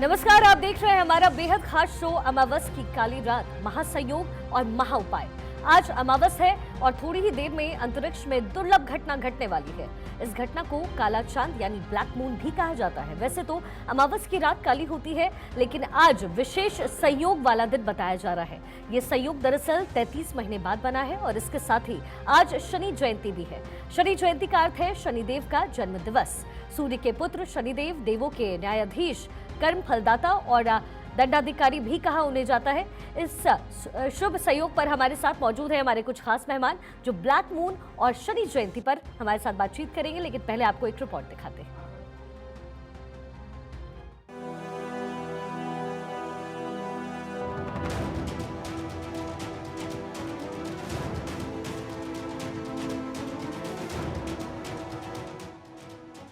नमस्कार, आप देख रहे हैं हमारा बेहद खास शो अमावस की काली रात, महासंयोग और महाउपाय। आज अमावस है और थोड़ी ही देर में अंतरिक्ष में दुर्लभ घटना घटने वाली है। इस घटना को काला चांद यानी ब्लैक मून भी कहा जाता है। वैसे तो अमावस की रात काली होती है, लेकिन आज विशेष संयोग वाला दिन बताया जा रहा है। ये संयोग दरअसल 33 महीने बाद बना है और इसके साथ ही आज शनि जयंती भी है। शनि जयंती का अर्थ है शनिदेव का जन्म दिवस। सूर्य के पुत्र शनिदेव देवों के न्यायाधीश, कर्म फलदाता और दंडाधिकारी भी कहा उन्हें जाता है। इस शुभ संयोग पर हमारे साथ मौजूद है हमारे कुछ खास मेहमान जो ब्लैक मून और शनि जयंती पर हमारे साथ बातचीत करेंगे, लेकिन पहले आपको एक रिपोर्ट दिखाते हैं।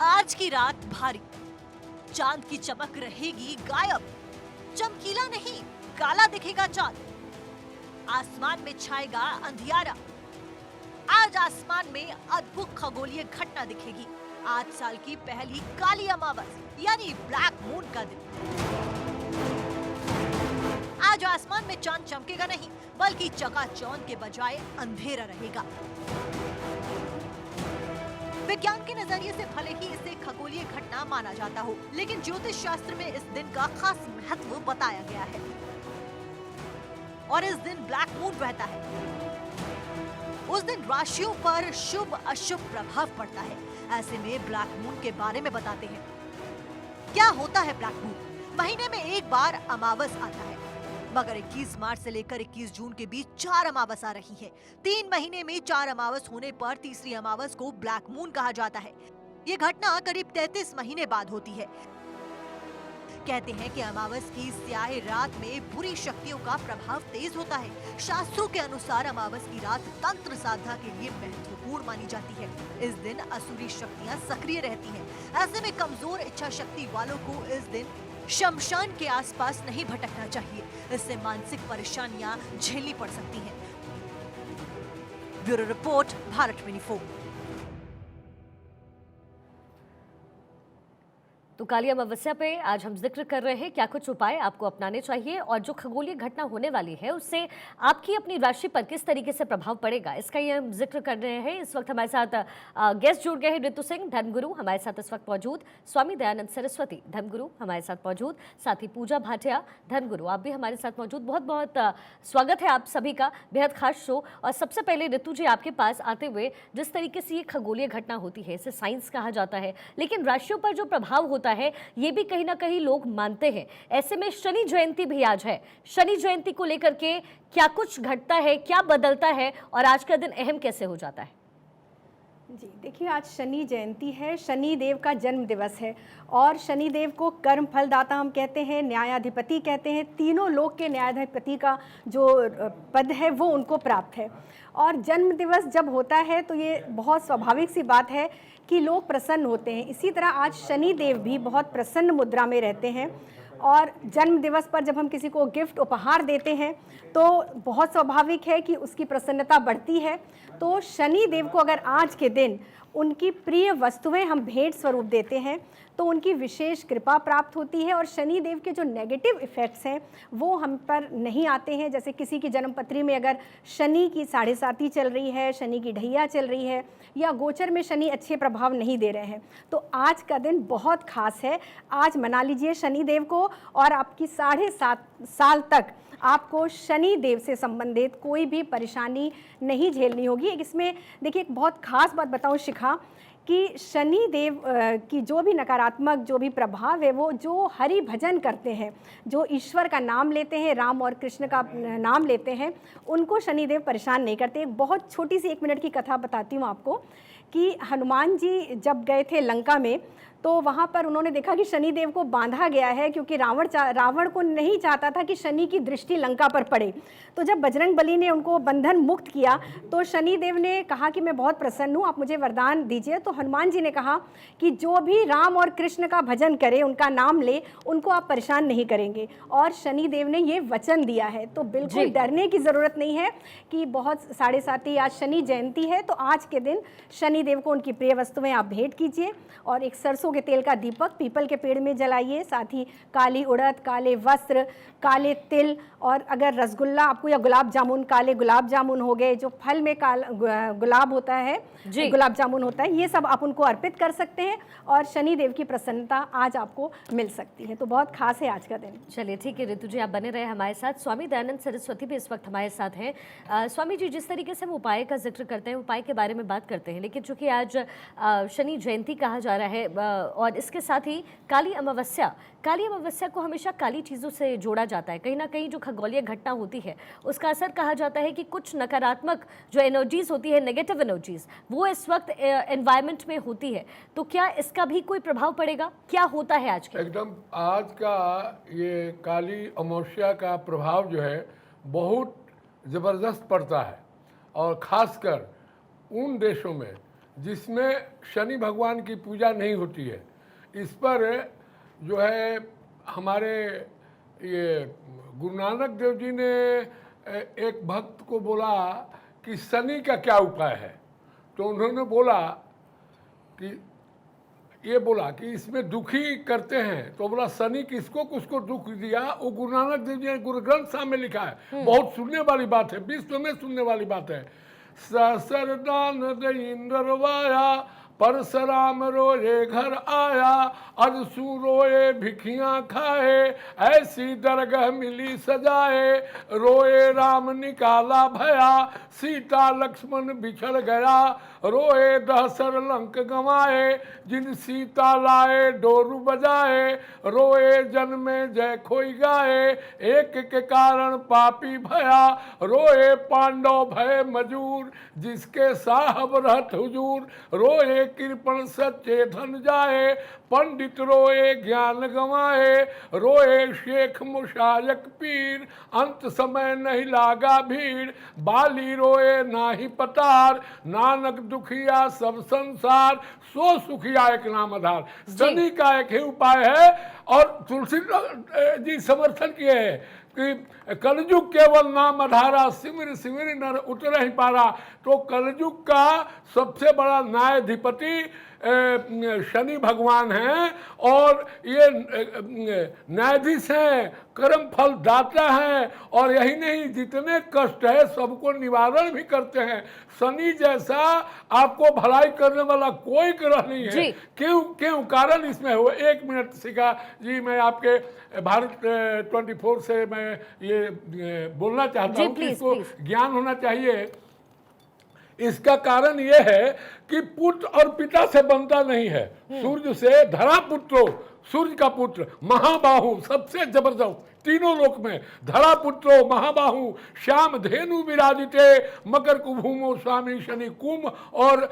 आज की रात भारी, चांद की चमक रहेगी गायब। चमकीला नहीं, काला दिखेगा चांद। आसमान में छाएगा अंधियारा। आज आसमान में अद्भुत खगोलीय घटना दिखेगी। आज साल की पहली काली अमावस यानी ब्लैक मून का दिन। आज आसमान में चांद चमकेगा नहीं, बल्कि चकाचौंध के बजाय अंधेरा रहेगा। विज्ञान के नजरिए से भले ही इसे खगोलीय घटना माना जाता हो, लेकिन ज्योतिष शास्त्र में इस दिन का खास महत्व बताया गया है। और इस दिन ब्लैक मून रहता है। उस दिन राशियों पर शुभ अशुभ प्रभाव पड़ता है। ऐसे में ब्लैक मून के बारे में बताते हैं। क्या होता है ब्लैक मून? महीने में एक बार अमावस आता है, मगर 21 मार्च से लेकर 21 जून के बीच 4 अमावस आ रही है। 3 महीने में 4 अमावस होने पर तीसरी अमावस को ब्लैक मून कहा जाता है। ये घटना करीब 33 महीने बाद होती है। कहते हैं कि अमावस की स्याही रात में बुरी शक्तियों का प्रभाव तेज होता है। शास्त्रों के अनुसार अमावस की रात तंत्र साधना के लिए महत्वपूर्ण मानी जाती है। इस दिन असुरी शक्तियां सक्रिय रहती हैं। ऐसे में कमजोर इच्छा शक्ति वालों को इस दिन शमशान के आसपास नहीं भटकना चाहिए। इससे मानसिक परेशानियां झेलनी पड़ सकती हैं। Bureau report, Bharat 24। तो काली अमावस्या पे आज हम जिक्र कर रहे हैं क्या कुछ उपाय आपको अपनाने चाहिए और जो खगोलीय घटना होने वाली है उससे आपकी अपनी राशि पर किस तरीके से प्रभाव पड़ेगा, इसका ये हम जिक्र कर रहे हैं। इस वक्त हमारे साथ गेस्ट जुड़ गए हैं। ऋतु सिंह धर्मगुरु हमारे साथ इस वक्त मौजूद, स्वामी दयानंद सरस्वती धर्मगुरु हमारे साथ मौजूद, साथ ही पूजा भाटिया धर्मगुरु आप भी हमारे साथ मौजूद। बहुत बहुत स्वागत है आप सभी का, बेहद खास शो। और सबसे पहले ऋतु जी आपके पास आते हुए, जिस तरीके से ये खगोलीय घटना होती है इसे साइंस कहा जाता है, लेकिन राशियों पर जो प्रभाव होता है ये भी कहीं ना कहीं लोग मानते हैं। ऐसे में शनि जयंती भी आज है। शनि जयंती को लेकर के क्या कुछ घटता है, क्या बदलता है और आज का दिन अहम कैसे हो जाता है? जी देखिए, आज शनि जयंती है, शनि देव का जन्म दिवस है और शनि देव को कर्म फलदाता हम कहते हैं, न्यायाधिपति कहते हैं। तीनों लोक के न्यायाधिपति का जो पद है वो उनको प्राप्त है। और जन्म दिवस जब होता है तो ये बहुत स्वाभाविक सी बात है कि लोग प्रसन्न होते हैं। इसी तरह आज शनि देव भी बहुत प्रसन्न मुद्रा में रहते हैं और जन्म दिवस पर जब हम किसी को गिफ्ट उपहार देते हैं तो बहुत स्वाभाविक है कि उसकी प्रसन्नता बढ़ती है। तो शनि देव को अगर आज के दिन उनकी प्रिय वस्तुएं हम भेंट स्वरूप देते हैं तो उनकी विशेष कृपा प्राप्त होती है और शनि देव के जो नेगेटिव इफ़ेक्ट्स हैं वो हम पर नहीं आते हैं। जैसे किसी की जन्मपत्री में अगर शनि की 7.5 चल रही है, शनि की ढैया चल रही है या गोचर में शनि अच्छे प्रभाव नहीं दे रहे हैं, तो आज का दिन बहुत खास है। आज मना लीजिए शनि देव को और आपकी 7.5 साल तक आपको शनि देव से संबंधित कोई भी परेशानी नहीं झेलनी होगी। इसमें देखिए एक बहुत खास बात बताऊं शिखा, कि शनि देव की जो भी नकारात्मक जो भी प्रभाव है वो जो हरि भजन करते हैं, जो ईश्वर का नाम लेते हैं, राम और कृष्ण का नाम लेते हैं, उनको शनि देव परेशान नहीं करते। एक बहुत छोटी सी 1 मिनट की कथा बताती हूँ आपको कि हनुमान जी जब गए थे लंका में तो वहाँ पर उन्होंने देखा कि शनि देव को बांधा गया है, क्योंकि रावण को नहीं चाहता था कि शनि की दृष्टि लंका पर पड़े। तो जब बजरंग बली ने उनको बंधन मुक्त किया तो शनि देव ने कहा कि मैं बहुत प्रसन्न हूँ, आप मुझे वरदान दीजिए। तो हनुमान जी ने कहा कि जो भी राम और कृष्ण का भजन करे, उनका नाम ले, उनको आप परेशान नहीं करेंगे। और शनि देव ने ये वचन दिया है। तो बिल्कुल डरने की ज़रूरत नहीं है कि बहुत 7.5 आज शनि जयंती है तो आज के दिन शनि शनि देव को उनकी प्रिय वस्तुएं आप भेंट कीजिए और एक सरसों के तेल का दीपक पीपल के पेड़ में जलाइए। साथ ही काली उड़द, काले वस्त्र, काले तिल और अगर रसगुल्ला आपको या गुलाब जामुन, काले गुलाब जामुन हो गए, जो फल में गुलाब होता है, गुलाब जामुन होता है, ये सब आप उनको अर्पित कर सकते हैं और शनि देव की प्रसन्नता आज आपको मिल सकती है। तो बहुत खास है आज का दिन। चलिए ठीक है ऋतु जी, आप बने रहे हमारे साथ। स्वामी दयानंद सरस्वती भी इस वक्त हमारे साथ हैं। स्वामी जी, जिस तरीके से हम उपाय का जिक्र करते हैं, उपाय के बारे में बात करते हैं, लेकिन चूंकि आज शनि जयंती कहा जा रहा है और इसके साथ ही काली अमावस्या को हमेशा काली चीज़ों से जोड़ा जाता है। कहीं ना कहीं जो खगोलीय घटना होती है उसका असर कहा जाता है कि कुछ नकारात्मक जो एनर्जीज होती है, नेगेटिव एनर्जीज, वो इस वक्त एनवायरनमेंट में होती है। तो क्या इसका भी कोई प्रभाव पड़ेगा? क्या होता है आज के? एकदम आज का ये काली अमावस्या का प्रभाव जो है बहुत ज़बरदस्त पड़ता है और ख़ासकर उन देशों में जिसमें शनि भगवान की पूजा नहीं होती है। इस पर जो है हमारे ये गुरु नानक देव जी ने एक भक्त को बोला कि शनि का क्या उपाय है, तो उन्होंने बोला कि इसमें दुखी करते हैं। तो बोला शनि किसको दुख दिया, वो गुरु नानक देव जी ने गुरु ग्रंथ साहब में लिखा है। बहुत सुनने वाली बात है, विश्व में सुनने वाली बात है। सहस्रदान दे इंद्रवाया, परशुराम रोए घर आया, अजसू रोए भिखियाँ खाए, ऐसी दरगाह मिली सजाए, रोए राम निकाला भया, सीता लक्ष्मण बिछड़ गया, रोए दहसर लंक गंवाए, जिन सीता लाए डोरू बजाए, रोए जन्मे जय खोई गाए, एक के कारण पापी भया, रोए पांडव भय मजूर, जिसके साहब रहत हुजूर, रोए कृपण सच्चे धन जाए, पंडित रोए ज्ञान गंवाए, रोए शेख मुशायक पीर, अंत समय नहीं लागा भीड़, बाली रोए नाही पतार, नानक दुखिया सब संसार, सो सुखिया एक नाम आधार। शनि का एक ही उपाय है और तुलसी जी समर्थन किए हैं कि कलयुग केवल नाम आधारा, सिमर सिमर नर उतर ही पारा। तो कलयुग का सबसे बड़ा न्यायाधिपति शनि भगवान हैं और ये न्यायाधीश हैं, कर्म फल दाता हैं और यही नहीं जितने कष्ट है सबको निवारण भी करते हैं। शनि जैसा आपको भलाई करने वाला कोई ग्रह नहीं है। क्यों कारण इसमें हो। एक मिनट शिखा जी, मैं आपके भारत 24 से मैं ये बोलना चाहता हूँ कि इसको ज्ञान होना चाहिए। इसका कारण यह है कि पुत्र और पिता से बनता नहीं है, सूर्य से। धरा पुत्रो, सूर्य का पुत्र, महाबाहु सबसे जबरदस्त तीनों लोक में, धरा पुत्रो महाबाहु, श्याम धेनु विराजिते, मकर कुभूमो स्वामी शनि, कुंभ और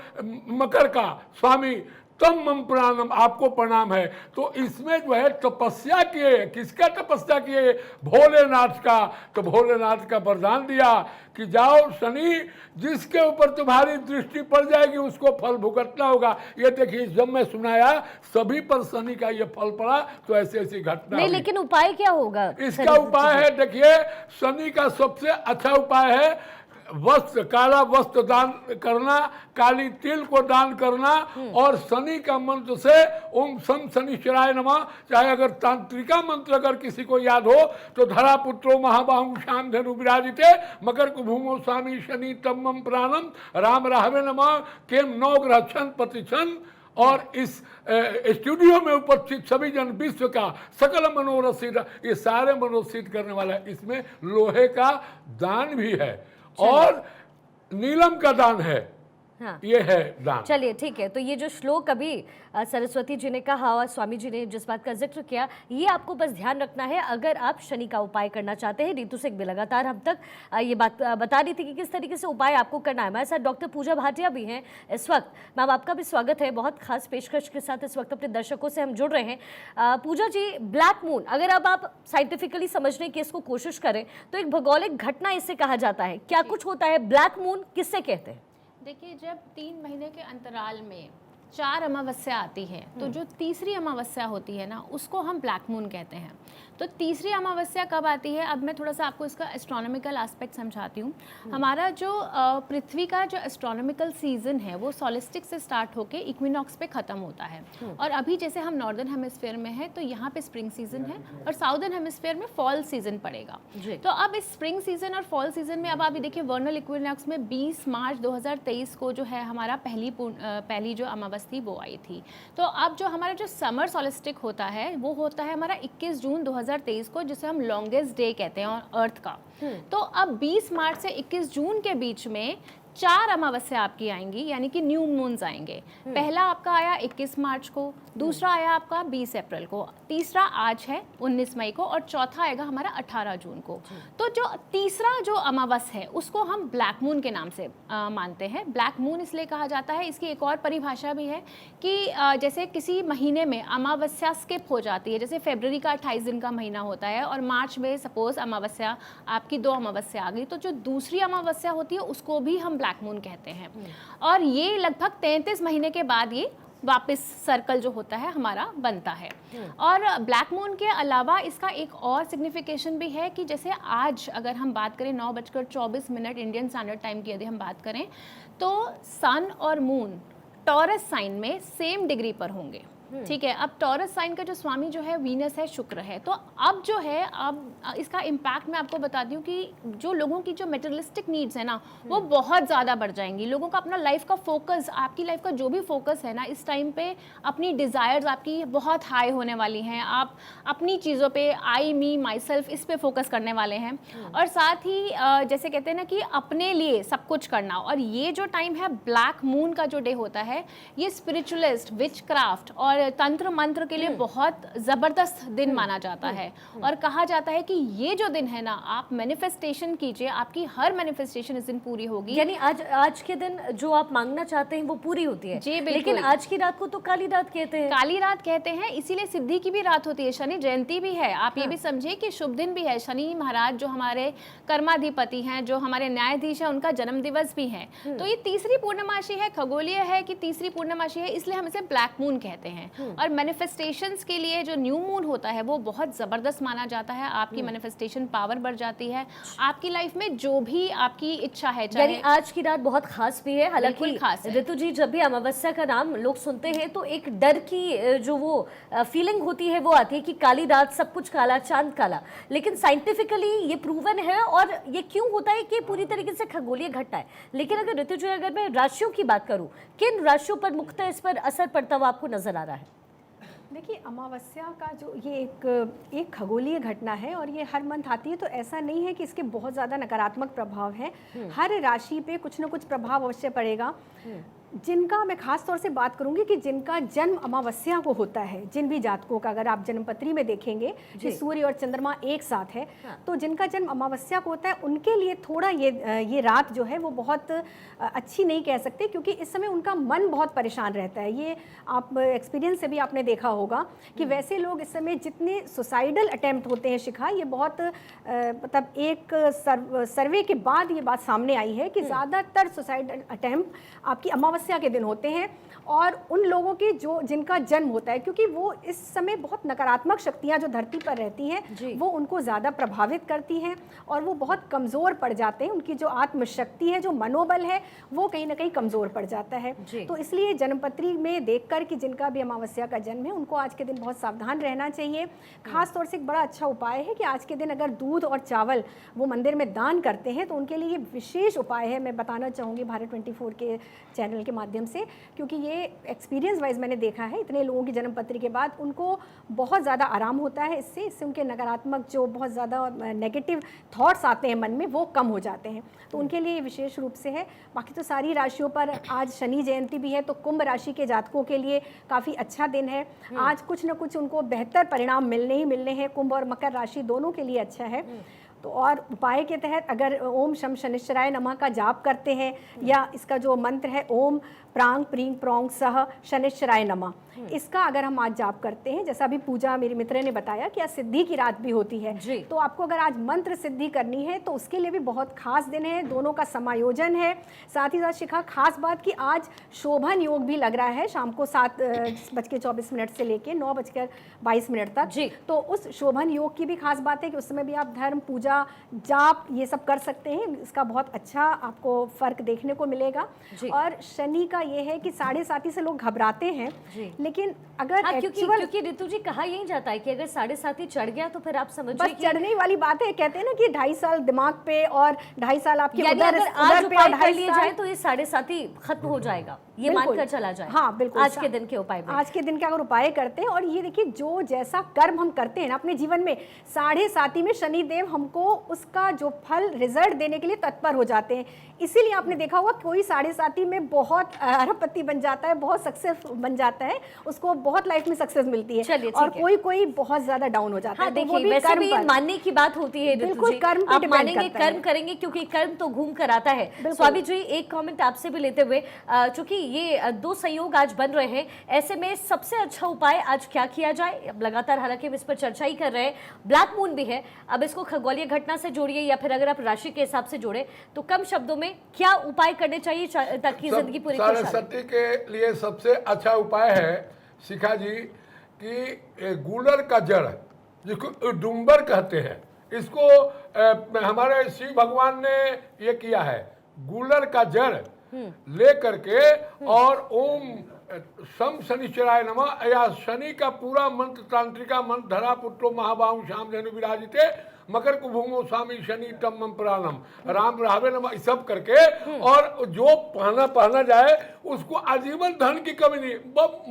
मकर का स्वामी तम मम प्रणाम, आपको प्रणाम है। तो इसमें जो है तपस्या किए, किसका तपस्या किए? भोलेनाथ का। तो भोलेनाथ का वरदान दिया कि जाओ शनि, जिसके ऊपर तुम्हारी दृष्टि पड़ जाएगी उसको फल भुगतना होगा। ये देखिए, जब मैं सुनाया सभी पर शनि का ये फल पड़ा तो ऐसी ऐसी घटना नहीं। लेकिन उपाय क्या होगा इसका? उपाय है, देखिए शनि का सबसे अच्छा उपाय है वस्त्र, काला वस्त्र दान करना, काली तिल को दान करना और शनि का मंत्र से ओम शं शनिश्चराय नमः, चाहे अगर तांत्रिका मंत्र अगर किसी को याद हो तो धरा पुत्रो महाबाहु श्याम धेनु विराजिते, मकर कुभूमो स्वामी शनि तम मम प्राणम, राम राहवे नमः, केम नौ ग्रह छन प्रतिछन। और इस स्टूडियो में उपस्थित सभी जन विश्व का सकल मनोरथ सिद्ध, ये सारे मनोरथ सिद्ध करने वाला है। इसमें लोहे का दान भी है और नीलम का दान है। हाँ। ये है दान। चलिए ठीक है। तो ये जो श्लोक अभी सरस्वती जी ने कहा और स्वामी जी ने जिस बात का जिक्र किया, ये आपको बस ध्यान रखना है अगर आप शनि का उपाय करना चाहते हैं। ऋतु से भी लगातार हम तक ये बात बता रही थी कि किस तरीके से उपाय आपको करना है। हमारे साथ डॉक्टर पूजा भाटिया भी हैं इस वक्त। मैम, आपका भी स्वागत है। बहुत खास पेशकश के साथ इस वक्त अपने दर्शकों से हम जुड़ रहे हैं। पूजा जी, ब्लैक मून अगर अब आप साइंटिफिकली समझने की इसको कोशिश करें तो एक भौगोलिक घटना इससे कहा जाता है। क्या कुछ होता है? ब्लैक मून किससे कहते हैं? देखिए, जब 3 महीने के अंतराल में 4 अमावस्या आती है तो जो तीसरी अमावस्या होती है ना उसको हम ब्लैक मून कहते हैं। तो तीसरी अमावस्या कब आती है, अब मैं थोड़ा सा आपको इसका एस्ट्रोनॉमिकल एस्पेक्ट समझाती हूँ। हमारा जो पृथ्वी का जो एस्ट्रोनॉमिकल सीजन है वो सॉलिस्टिक से स्टार्ट होके इक्विनॉक्स पे ख़त्म होता है। और अभी जैसे हम नॉर्दर्न हेमिस्फीयर में है तो यहाँ पे स्प्रिंग सीजन है और साउदर्न हेमिस्फीयर में फॉल सीजन पड़ेगा। तो अब इस स्प्रिंग सीजन और फॉल सीजन में अब आप देखिए वर्नल इक्विनॉक्स में 20 मार्च 2023 को जो है हमारा पहली जो अमावस्या थी वो आई थी। तो अब जो हमारा जो समर सॉलिस्टिक होता है वो होता है हमारा 21 जून 2023 को, जिसे हम लॉन्गेस्ट डे कहते हैं अर्थ का। तो अब 20 मार्च से 21 जून के बीच में 4 अमावस्या आपकी आएंगी, यानी कि न्यू मून्स आएंगे। पहला आपका आया 21 मार्च को, दूसरा आया आपका 20 अप्रैल को, तीसरा आज है 19 मई को और चौथा आएगा हमारा 18 जून को। तो जो तीसरा जो अमावस्या है उसको हम ब्लैक मून के नाम से मानते हैं। ब्लैक मून इसलिए कहा जाता है, इसकी एक और परिभाषा भी है कि जैसे किसी महीने में अमावस्या स्किप हो जाती है, जैसे फरवरी का 28 दिन का महीना होता है और मार्च में सपोज अमावस्या आपकी 2 अमावस्या आ गई, तो जो दूसरी अमावस्या होती है उसको भी हम ब्लैक मून कहते हैं। और ये लगभग 33 महीने के बाद ये वापस सर्कल जो होता है हमारा बनता है। और ब्लैक मून के अलावा इसका एक और सिग्निफिकेशन भी है कि जैसे आज अगर हम बात करें 9:24 इंडियन स्टैंडर्ड टाइम की यदि हम बात करें तो सन और मून टॉरस साइन में सेम डिग्री पर होंगे। ठीक है, अब टॉरस साइन का जो स्वामी जो है वीनस है, शुक्र है। तो अब जो है अब इसका इम्पैक्ट मैं आपको बताती हूँ कि जो लोगों की जो मेटेरियलिस्टिक नीड्स है ना वो बहुत ज़्यादा बढ़ जाएंगी। लोगों का अपना लाइफ का फोकस, आपकी लाइफ का जो भी फोकस है ना इस टाइम पे अपनी डिज़ायर्स आपकी बहुत हाई होने वाली हैं। आप अपनी चीज़ों पे आई मी माई सेल्फ इस पे फोकस करने वाले हैं। और साथ ही जैसे कहते हैं ना कि अपने लिए सब कुछ करना। और ये जो टाइम है ब्लैक मून का जो डे होता है ये स्पिरिचुअलिस्ट, विच क्राफ्ट और तंत्र मंत्र के लिए बहुत जबरदस्त दिन माना जाता है। और कहा जाता है कि ये जो दिन है ना आप मैनिफेस्टेशन कीजिए, आपकी हर मैनिफेस्टेशन इस दिन पूरी होगी। यानी आज के दिन जो आप मांगना चाहते हैं वो पूरी होती है। जी बिल्कुल। लेकिन आज की रात को तो काली रात कहते हैं। काली रात कहते हैं, इसीलिए सिद्धि की भी रात होती है, शनि जयंती भी है। आप ये भी समझिए कि शुभ दिन भी है। शनि महाराज जो हमारे कर्माधिपति हैं, जो हमारे न्यायाधीश हैं, उनका जन्म दिवस भी है। तो ये तीसरी पूर्णमासी है, खगोलीय है कि तीसरी पूर्णमासी है, इसलिए हम इसे ब्लैक मून कहते हैं। और मैनिफेस्टेशंस के लिए जो न्यू मून होता है वो बहुत ज़बरदस्त माना जाता है। आपकी मैनिफेस्टेशन पावर बढ़ जाती है, आपकी लाइफ में जो भी आपकी इच्छा है। यानी आज की रात बहुत खास भी है। हालांकि खास है। ऋतु जी, जब भी अमावस्या का नाम लोग सुनते हैं तो एक डर की जो वो फीलिंग होती है वो आती है कि काली रात, सब कुछ काला, चांद काला। लेकिन साइंटिफिकली ये प्रूवन है और ये क्यों होता है कि पूरी तरीके से खगोलीय घटना है। लेकिन अगर ऋतु जी, अगर मैं राशियों की बात करूं, किन राशियों पर मुख्यतः इस पर असर पड़ता हुआ आपको नजर आ रहा है? देखिए, अमावस्या का जो ये एक खगोलीय घटना है और ये हर मंथ आती है, तो ऐसा नहीं है कि इसके बहुत ज़्यादा नकारात्मक प्रभाव हैं। हर राशि पे कुछ ना कुछ प्रभाव अवश्य पड़ेगा। जिनका मैं खास तौर से बात करूंगी कि जिनका जन्म अमावस्या को होता है, जिन भी जातकों का अगर आप जन्मपत्री में देखेंगे कि सूर्य और चंद्रमा एक साथ है, तो जिनका जन्म अमावस्या को होता है उनके लिए थोड़ा ये रात जो है वो बहुत अच्छी नहीं कह सकते, क्योंकि इस समय उनका मन बहुत परेशान रहता है। ये आप एक्सपीरियंस से भी आपने देखा होगा कि वैसे लोग इस समय जितने सुसाइडल अटैम्प्ट होते हैं, शिखा, ये बहुत मतलब एक सर्वे के बाद ये बात सामने आई है कि ज़्यादातर सुसाइडल अटैम्प्ट आपकी अमावस्या के दिन होते हैं। और उन लोगों की जिनका जन्म होता है, क्योंकि वो इस समय बहुत नकारात्मक शक्तियां जो धरती पर रहती हैं वो उनको ज़्यादा प्रभावित करती हैं और वो बहुत कमज़ोर पड़ जाते हैं। उनकी जो आत्मशक्ति है, जो मनोबल है, वो कहीं ना कहीं कमज़ोर पड़ जाता है। तो इसलिए जन्मपत्री में देखकर कि जिनका भी अमावस्या का जन्म है उनको आज के दिन बहुत सावधान रहना चाहिए। खास तौर से एक बड़ा अच्छा उपाय है कि आज के दिन अगर दूध और चावल वो मंदिर में दान करते हैं तो उनके लिए विशेष उपाय है। मैं बताना चाहूँगी भारत 24 के चैनल के माध्यम से, क्योंकि ये एक्सपीरियंस वाइज मैंने देखा है, इतने लोगों की जन्मपत्री के बाद उनको बहुत ज़्यादा आराम होता है। इससे उनके नकारात्मक जो बहुत ज़्यादा नेगेटिव थॉट्स आते हैं मन में वो कम हो जाते हैं। तो उनके लिए विशेष रूप से है। बाकी तो सारी राशियों पर आज शनि जयंती भी है, तो कुंभ राशि के जातकों के लिए काफ़ी अच्छा दिन है। आज कुछ न कुछ उनको बेहतर परिणाम मिलने ही मिलने हैं। कुंभ और मकर राशि दोनों के लिए अच्छा है। तो और उपाय के तहत अगर ओम शम शनिश्चराय नमः का जाप करते हैं या इसका जो मंत्र है ओम प्रांग प्रींग प्रोंग सह शनिश्चराय नमः। इसका अगर हम आज जाप करते हैं, जैसा अभी पूजा मेरी मित्र ने बताया कि आज सिद्धि की रात भी होती है, जी। तो आपको अगर आज मंत्र सिद्धि करनी है तो उसके लिए भी बहुत खास दिन है, दोनों का समायोजन है। साथ ही साथ शिखा खास बात कि आज शोभन योग भी लग रहा है शाम को 7:24 से लेके 9:22 तक। जी। तो उस शोभन योग की भी खास बात है कि उस समय भी आप धर्म पूजा जाप ये सब कर सकते हैं, इसका बहुत अच्छा आपको फर्क देखने को मिलेगा। जी। और शनि का ये है कि 7:30 से लोग घबराते हैं, जी। लेकिन अगर हाँ, क्योंकि actual- क्योंकि रितु जी कहा यही जाता है कि अगर 7:30 चढ़ गया तो फिर आप समझिए बस कि चढ़ने वाली बात है। कहते हैं ना कि 2.5 साल दिमाग पे और 2.5 साल आपके यानी उधर अगर आज उधर पे और उपाय कर 2.5 लिए साल जाए तो ये 7:30 खत्म हो जाएगा, ये बिल्कुल। मानकर चला जाए। हाँ बिल्कुल, आज के दिन के उपाय में। आज के दिन के अगर उपाय करते हैं, और ये देखिए जो जैसा कर्म हम करते हैं ना अपने जीवन में, 7:30 में शनिदेव हमको उसका जो फल रिजल्ट देने के लिए तत्पर हो जाते हैं। इसीलिए आपने देखा होगा कोई 7:30 में बहुत अरबपति बन जाता है, बहुत सक्सेस बन जाता है, उसको बहुत लाइफ में सक्सेस मिलती है। चलिए, और ठीक है। कोई कोई बहुत ज्यादा डाउन हो जाता हाँ है, तो वो देखिए, भी वैसे कर्म भी पर। मानने की बात होती है रितु बिल्कुल, जी। कर्म पे आप depend मानेंगे, करता है। कर्म करेंगे, क्योंकि कर्म तो घूम कर आता है। बिल्कुल। स्वामी जी एक कमेंट आपसे भी लेते हुए, चूंकि ये दो संयोग आज बन रहे हैं, ऐसे में सबसे अच्छा उपाय आज क्या किया जाए? अब लगातार हालांकि हम इस पर चर्चा ही कर रहे हैं, ब्लैक मून भी है, अब इसको खगोलीय घटना से जोड़िए या फिर अगर आप राशि के हिसाब से जोड़े तो कम शब्दों में क्या उपाय करने चाहिए ताकि जिंदगी पूरी खुशहाल? 7:30 के लिए सबसे अच्छा उपाय है शिखा जी कि गूलर का जड़, जिसको डुम्बर कहते हैं, इसको हमारे शिव भगवान ने ये किया है। गूलर का जड़ ले करके और ओम सम शनिश्चराय नमः या शनि का पूरा मंत्र, तांत्रिका मंत्र, धरा पुत्रो महाबाहु श्याम धनु विराजिते मकर कुभुमो स्वामी शनि तम प्राणम राम रावे नमः, सब करके, और जो पहना जाए उसको आजीवन धन की कमी नहीं,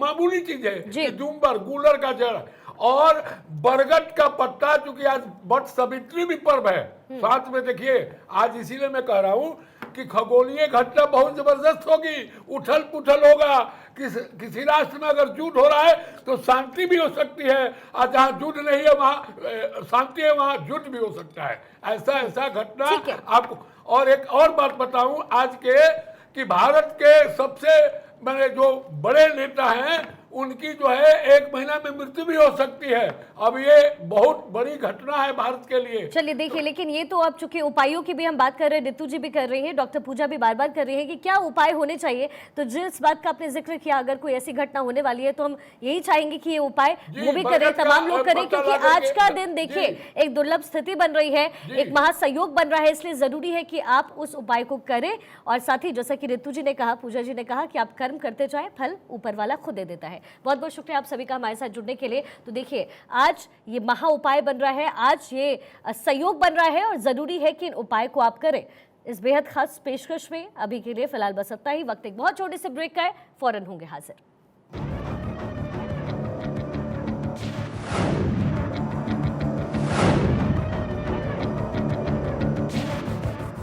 मामूली चीज है। डुम्बर, गूलर का जड़ और बरगद का पत्ता, चूंकि आज वट सावित्री भी पर्व है साथ में, देखिए आज इसीलिए मैं कह रहा हूं कि खगोलीय घटना बहुत जबरदस्त होगी, उथल पुथल होगा। किसी राष्ट्र में अगर युद्ध हो रहा है तो शांति भी हो सकती है, और जहाँ युद्ध नहीं है वहाँ शांति है, वहाँ युद्ध भी हो सकता है। ऐसा घटना आपको। और एक और बात बताऊं आज के, कि भारत के सबसे मैंने जो बड़े नेता हैं उनकी जो है 1 महीना में मृत्यु भी हो सकती है। अब ये बहुत बड़ी घटना है भारत के लिए। चलिए देखिए, लेकिन ये तो अब चूंकि उपायों की भी हम बात कर रहे हैं, रितु जी भी कर रही है, डॉक्टर पूजा भी बार बार कर रही है कि क्या उपाय होने चाहिए, तो जिस बात का आपने जिक्र किया, अगर कोई ऐसी घटना होने वाली है तो हम यही चाहेंगे कि ये उपाय वो भी करें, तमाम लोग करें, क्योंकि आज का दिन देखिए एक दुर्लभ स्थिति बन रही है, एक महासंयोग बन रहा है, इसलिए जरूरी है कि आप उस उपाय को करें। और साथ ही जैसा कि रितु जी ने कहा, पूजा जी ने कहा कि आप कर्म करते जाएं, फल ऊपर वाला खुद दे देता है। बहुत बहुत शुक्रिया आप सभी का हमारे साथ जुड़ने के लिए। तो देखिए आज ये महा उपाय बन रहा है, आज ये संयोग बन रहा है, और जरूरी है कि इन उपाय को आप करें। इस बेहद खास पेशकश में अभी के लिए फिलहाल बस इतना ही। वक्त एक बहुत छोटे से ब्रेक का है, फौरन होंगे हाजिर।